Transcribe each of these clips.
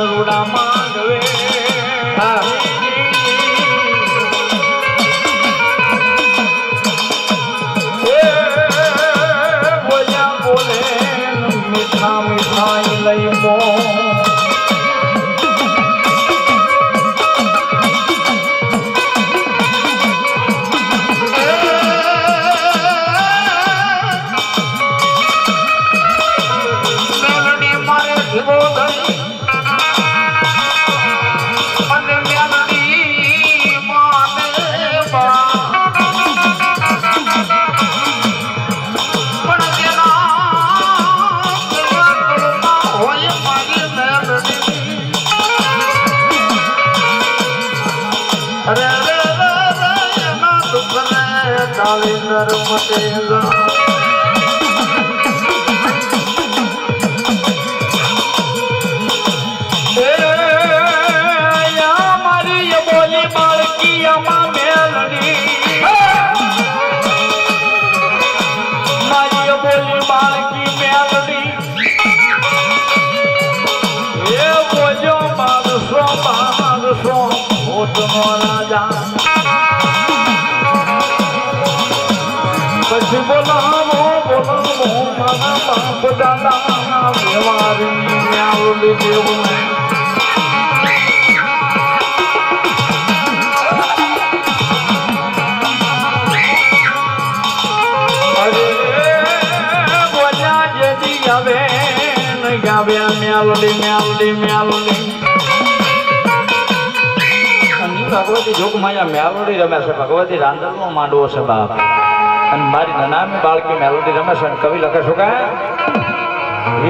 રૂડા માંડવે બોલ્યા બોલે મીઠા મીઠાઈ લઈ મો પછી બોલાવો બોલાવો મારા બાપ દાદાના વ્યવહારની ન્યાવડી દેવું અરે બોલ્યા જેદી આવે ને ગાવ્યા મ્યાલડી મ્યાલડી મ્યાલડી ભગવતી જોગ માયા મેલોડી રમે છે ભગવતી રાંદલનો માંડવો છે બાપ અને મારી નામે બાળકી મેલોડી રમે છે કવિ લખે શું કે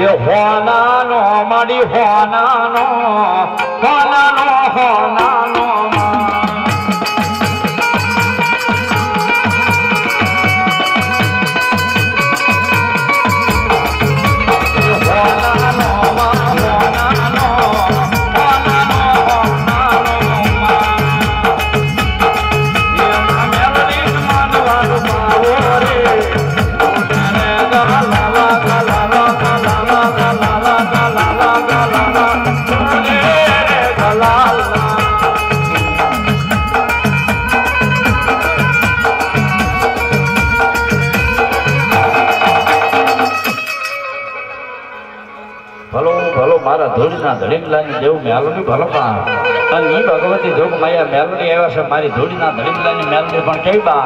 એ હોનાનો માડી હોનાનો હોનાનો હોનાનો મારા ધૂળના ધડીમલાની જેવું મેલોડી ભલો અને ઈ ભગવતી જોગ માયા મેલોડી આવ્યા છે મારી ધૂળના ધડીમલાની મેલોડી પણ કેવી બા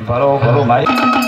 ભરો ભરો મારી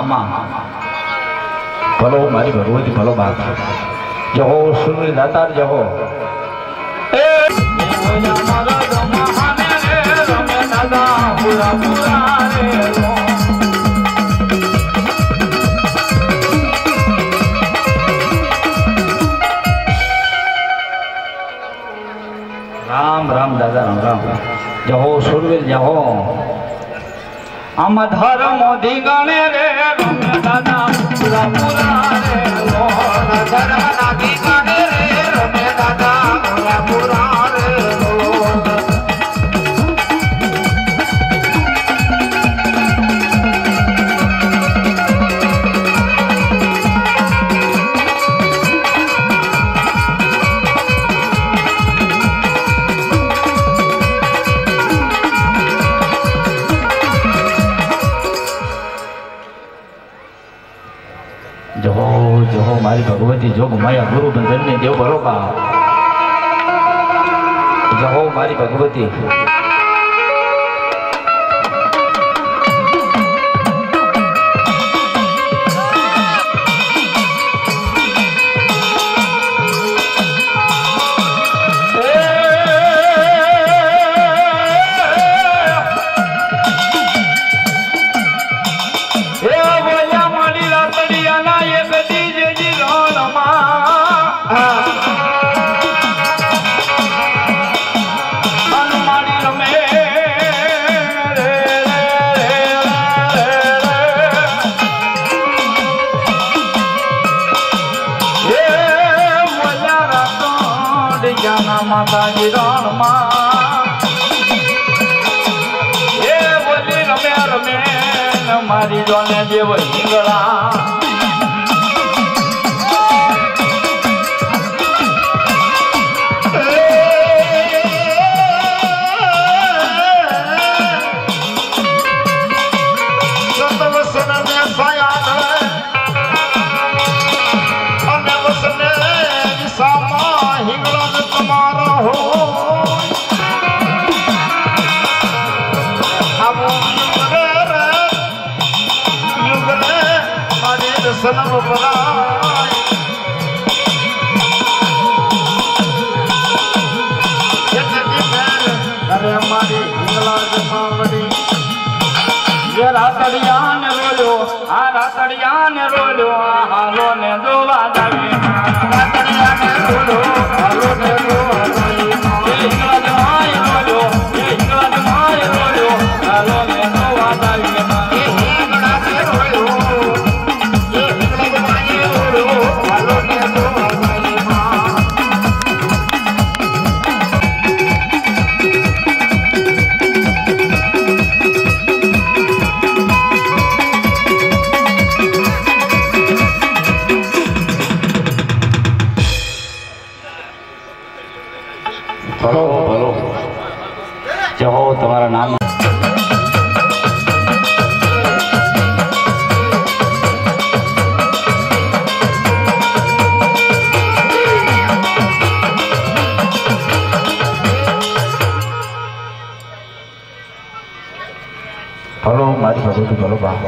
માં ભલો મારી ભગવતી ભલો બાપ જહો સુનિલ દાતાર જહો એ મારા રમાને રે રમે દાદા પૂરા પૂરા રે राम राम दादा राम राम जहो सुरवीर जहो आम धर्म धिगणे रे रम्य दादा पूरा पूरा रे धर्म धिगणे रे रम्य दादा पूरा पूरा रे जहो जहो मारी भगवती जोग माया गुरु बंधन ने देव बरोबा जहो मारी भगवती माताजी रण ये बोली रमे रमे मारी जोने देव हिंगला सनम पराय अरे हमारी हिंगला जमावड़ी ये रातड़िया ने रोलो आ रातड़िया ने रोलो हालो ने दोवा दावी रातड़िया ने रोलो हालो ने दोवा दावी ये हिंगला जमाय रोलो ये हिंगला जमाय रोलो हालो ने दोवा दावी ये हिंगला ने रोलो भलो भलो जहो तुम्हारा नाम भलो मारी भगवती भलो बाप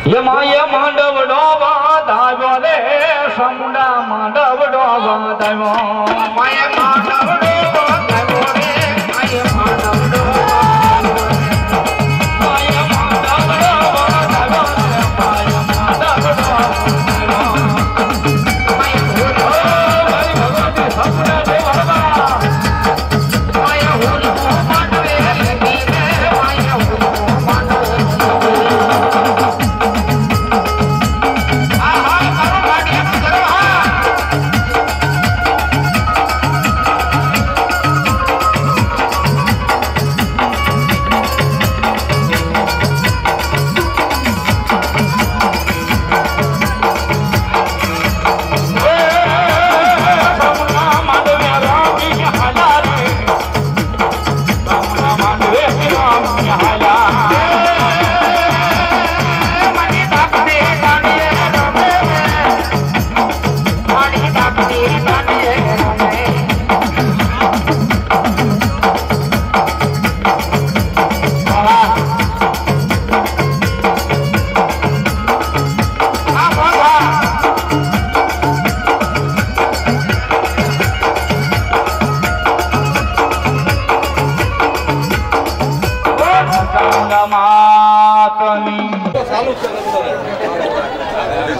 ये माया मांडव डोबा दावो रे समुंडा मांडव डोबा दावो माया मांडव डोबा दावो रे माया मांडव डोबा माया मांडव डोबा दावो रे माया मांडव डोबा माया भगवती समुंडा देवा माया हुल मांडवे रे माया हुल मांडवे। આ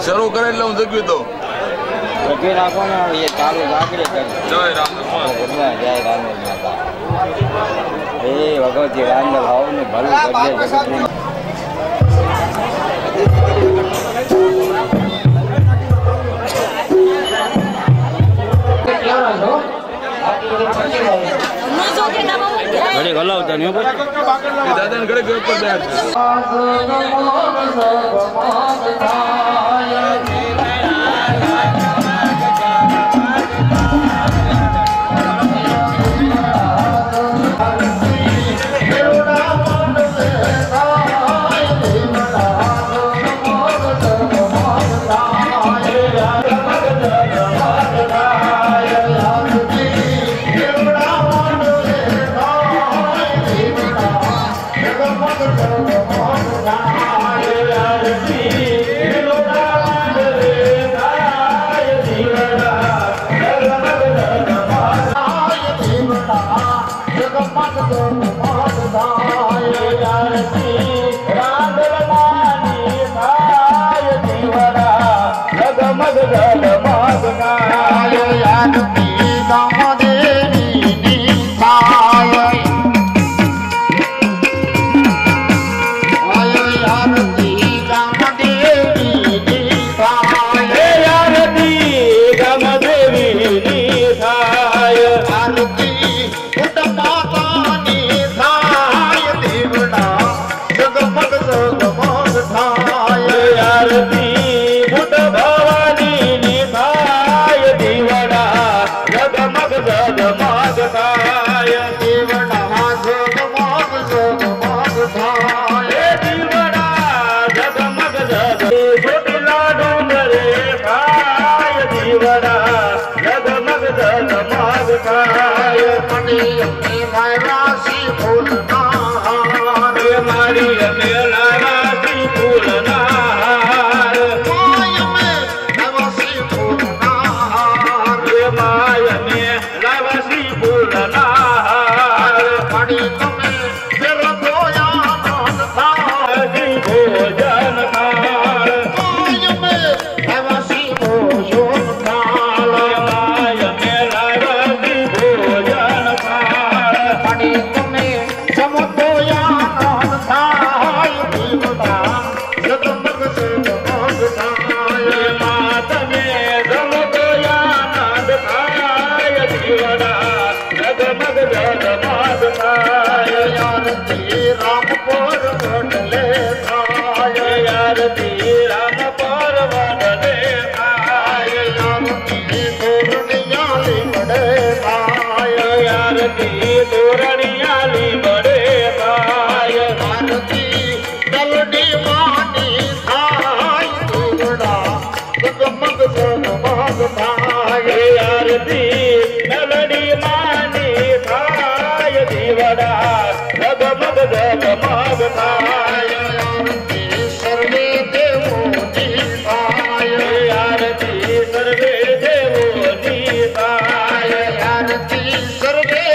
શરૂ કરે એટલે હું જગવી દઉં જગવી રાખો ને એ ચાલુ રાખડે કરી જય રામ જય રામ માતા એ ભગવતી રામદેવ ભાવનું ભલું કરજે ઘડી હલાવતા નહીં દાદા ઘડે ઘર પર જાય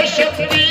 Shakti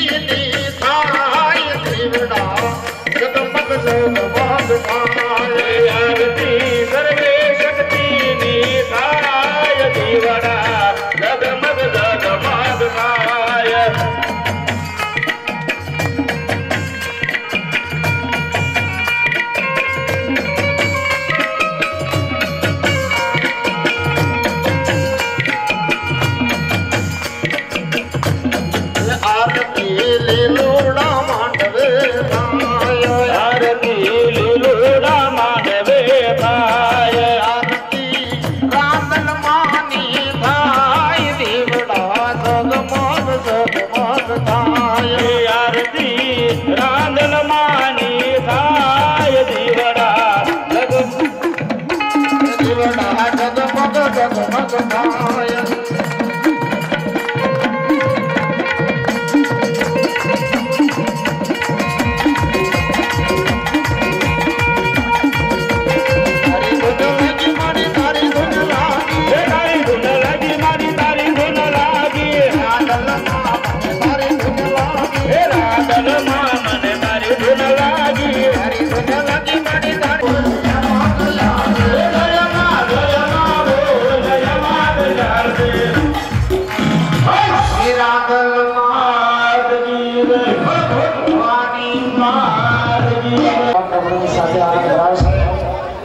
છે આનંદ રાસ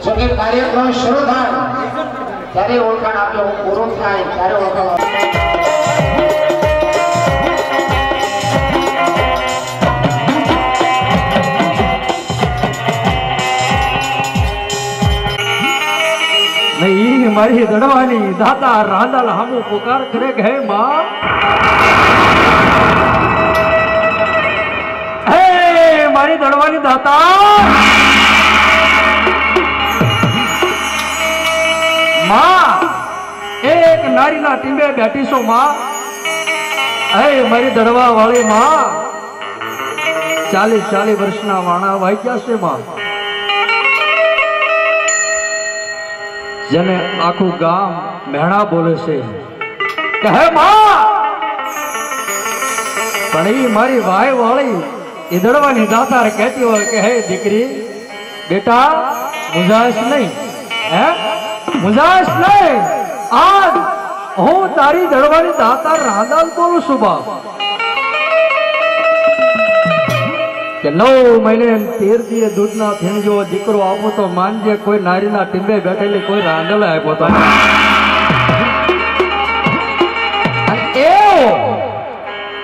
જો કે કાર્યક્રમ શરૂ થાય ત્યારે ઓળખાણ આપ્યો પૂરો થાય ત્યારે ઓળખાણ नहीं मारी दड़वानी दाता रांदल हम पुकार करे गए माँ हे मारी दड़वानी दाता माँ एक नारी ना टींबे बैठी सो माँ हे मारी दड़वा वाली माँ 40 वर्ष ना वाणा वाई क्या से माँ જેને આખું ગામ મેણા બોલે છે કે હે માં પણ એ મારી વાય વાળી ઈદડવાની દાતાર કહેતી હોય કે હે દીકરી બેટા મુજાશ નહીં હે મુજાશ નહીં આજ હું તારી દડવાની દાતાર રાંદલ બોલું છું બાપ કે 9 મહિને 13 દીએ દૂધના થેન જેવો દીકરો આપો તો માનજે કોઈ નારીના ટીંબે બેઠેલી કોઈ રાંડલે આપ્યો તો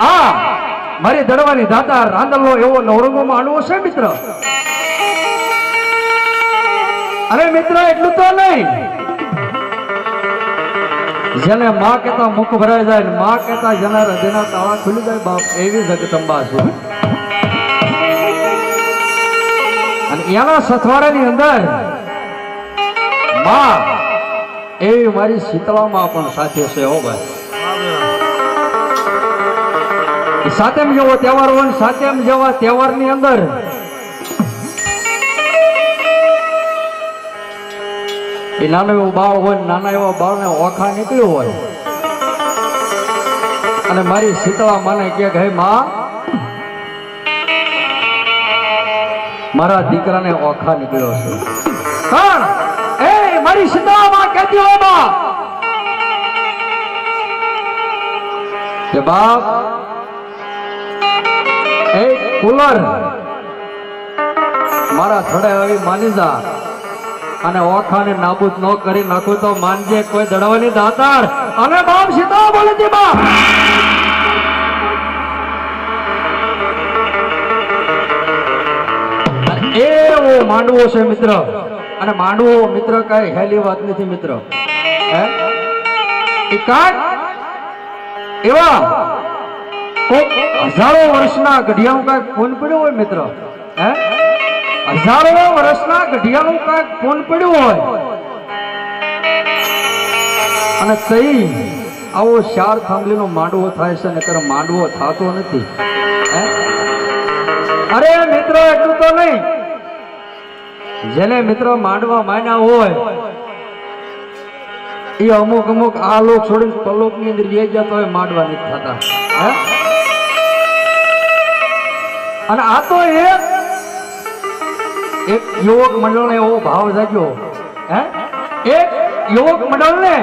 આ મારી દડવાની દાતા રાંદલનો એવો નવરંગો માનવો છે મિત્ર અરે મિત્ર એટલું તો નહીં જેને માં કહેતા મુખ ભરાઈ જાય માં કહેતા જેના હૃદયના તાળા ખુલી જાય બાપ એવી જગદંબા છે અને એના સથવારાની અંદર માં એવી મારી શીતળામાં પણ સાથે છે હો ભાઈ સાતમ જેવો તહેવાર હોય સાતમ જેવા તહેવારની અંદર એ નાનો એવો બાળ હોય નાના એવા બાળને ઓખા નીકળ્યો હોય અને મારી શીતળા મને કે હે માં મારા દીકરાને ઓખા નીકળ્યો છે કોણ એ મારી સીતામાં કહેતી હોય બા કે બાપ એ કુલર મારા થડે આવી માની જા અને ઓખાને નાબૂદ ન કરી નાખું તો માનજે કોઈ દડવાની દાતાર અને બાપ સીતા બોલે છે બાપ એવો માંડવો છે મિત્ર અને માંડવો મિત્ર કઈ હેલી વાત નથી મિત્ર હે એ કાંક એવા કોક હજારો વર્ષના ઘડિયાળું કાંઈક ફોન પડ્યો હોય મિત્ર હે હજારો વર્ષના ઘડિયાળું કાંઈક ફોન પડ્યો હોય અને તઈ આવો 4 થાંભલીનો માંડવો થાય છે નકર માંડવો થતો નથી હે અરે મિત્રો એટલું તો નહીં જેને મિત્રો માંડવા માન્યા હોય એ અમુક આ લોક છોડીને પલોક ની અંદર જઈ જતો હોય માંડવા નથી થતા હે અને આ તો એક યુવક મંડળ ને એવો ભાવ જાગ્યો હે એક યુવક મંડળ ને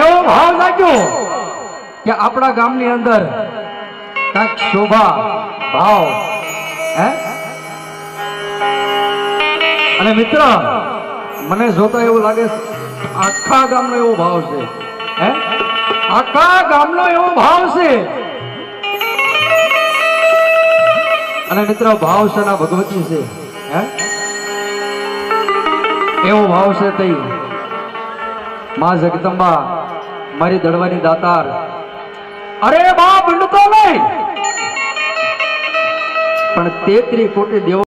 એવો ભાવ જાગ્યો કે આપણા ગામની અંદર કાંઈક શોભા ભાવ હે અને મિત્ર મને જોતા એવું લાગે આખા ગામનો એવો ભાવ છે હે આખા ગામનો એવો ભાવ છે અને મિત્ર ભાવ છે ના ભગવતી છે હે એવો ભાવ છે તઈ માં જગદંબા મારી દડવાની દાતાર અરે બાપ તો નહીં પણ 33 કોટી દેવ